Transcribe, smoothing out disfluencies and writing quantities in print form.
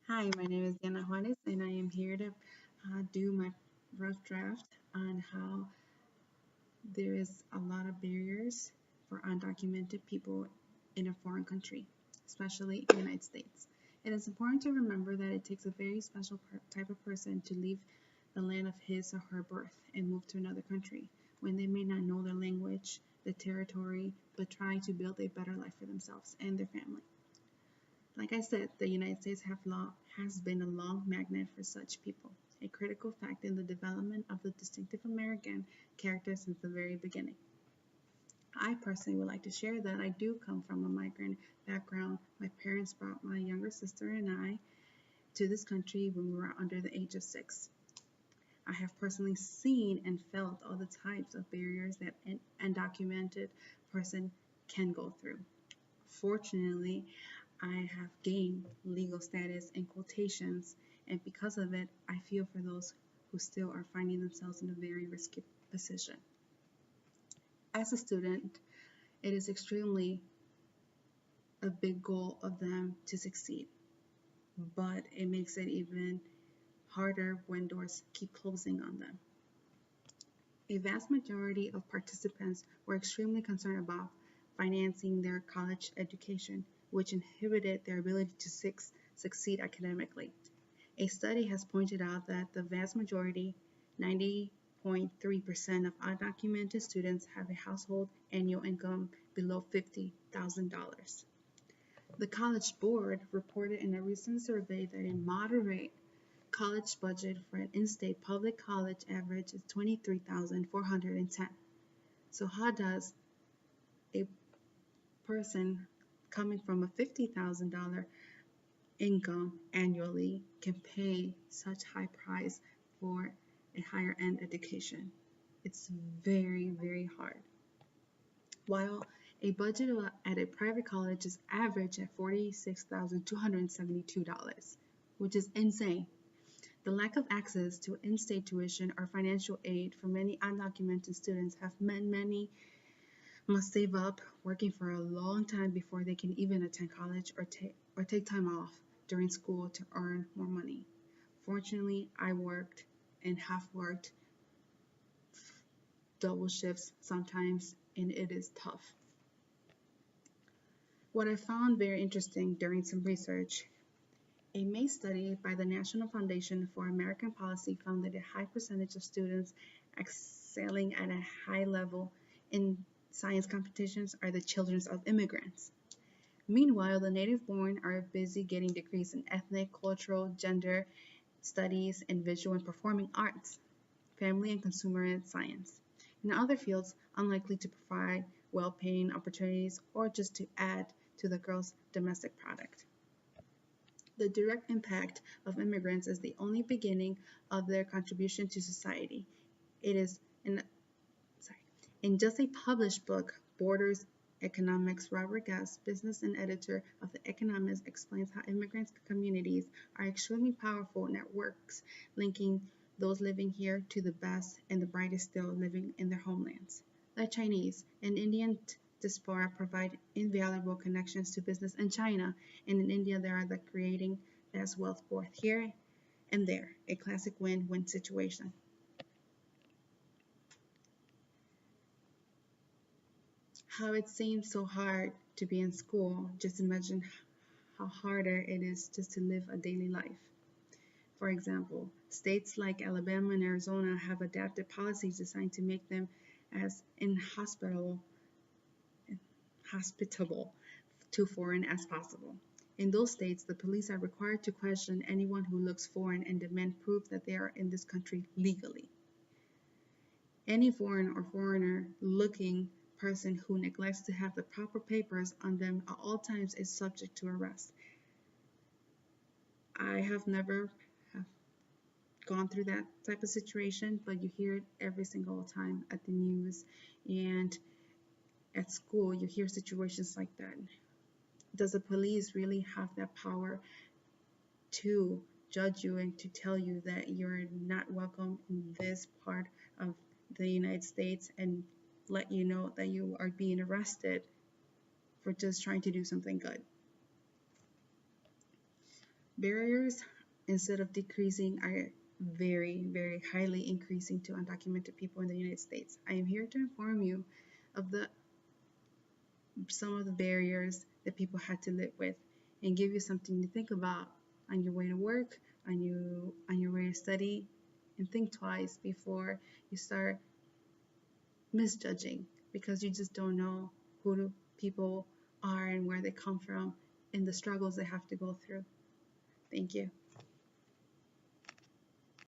Hi, my name is Diana Juarez, and I am here to do my rough draft on how there is a lot of barriers for undocumented people in a foreign country, especially the United States. It is important to remember that it takes a very special type of person to leave the land of his or her birth and move to another country when they may not know the language, the territory, but trying to build a better life for themselves and their family. Like I said, the United States has been a long magnet for such people, a critical fact in the development of the distinctive American character since the very beginning. I personally would like to share that I do come from a migrant background. My parents brought my younger sister and I to this country when we were under the age of 6. I have personally seen and felt all the types of barriers that an undocumented person can go through. Fortunately, I have gained legal status in quotations, and because of it, I feel for those who still are finding themselves in a very risky position. As a student, it is extremely a big goal of them to succeed, but it makes it even harder when doors keep closing on them. A vast majority of participants were extremely concerned about financing their college education, which inhibited their ability to succeed academically. A study has pointed out that the vast majority, 90.3% of undocumented students, have a household annual income below $50,000. The College Board reported in a recent survey that a moderate college budget for an in-state public college average is $23,410. So how does a person coming from a $50,000 income annually can pay such high price for a higher end education? It's very, very hard. While a budget at a private college is average at $46,272, which is insane. The lack of access to in-state tuition or financial aid for many undocumented students have meant many must save up working for a long time before they can even attend college or take time off during school to earn more money. Fortunately, I worked and have worked double shifts sometimes, and it is tough. What I found very interesting during some research, a May study by the National Foundation for American Policy found that a high percentage of students excelling at a high level in science competitions are the children of immigrants. Meanwhile, the native born are busy getting degrees in ethnic, cultural, gender studies, and visual and performing arts, family and consumer science. In other fields, unlikely to provide well paying opportunities or just to add to the gross domestic product. The direct impact of immigrants is the only beginning of their contribution to society. It is in, sorry, in just a published book, Borders Economics, Robert Gass, business and editor of The Economist, explains how immigrant communities are extremely powerful networks linking those living here to the best and the brightest still living in their homelands. The Chinese and Indian diaspora provide invaluable connections to business in China, and in India they are the creating vast wealth both here and there, a classic win-win situation. How it seems so hard to be in school, just imagine how harder it is just to live a daily life. For example, states like Alabama and Arizona have adapted policies designed to make them as hospitable to foreign as possible. In those states, the police are required to question anyone who looks foreign and demand proof that they are in this country legally. Any foreign or foreigner looking person who neglects to have the proper papers on them at all times is subject to arrest. I have never have gone through that type of situation, but you hear it every single time at the news and at school. You hear situations like that. Does the police really have that power to judge you and to tell you that you're not welcome in this part of the United States and let you know that you are being arrested for just trying to do something good? Barriers, instead of decreasing, are very, very highly increasing to undocumented people in the United States. I am here to inform you of the some of the barriers that people had to live with and give you something to think about on your way to work, on your way to study, and think twice before you start misjudging because you just don't know who the people are and where they come from and the struggles they have to go through. Thank you.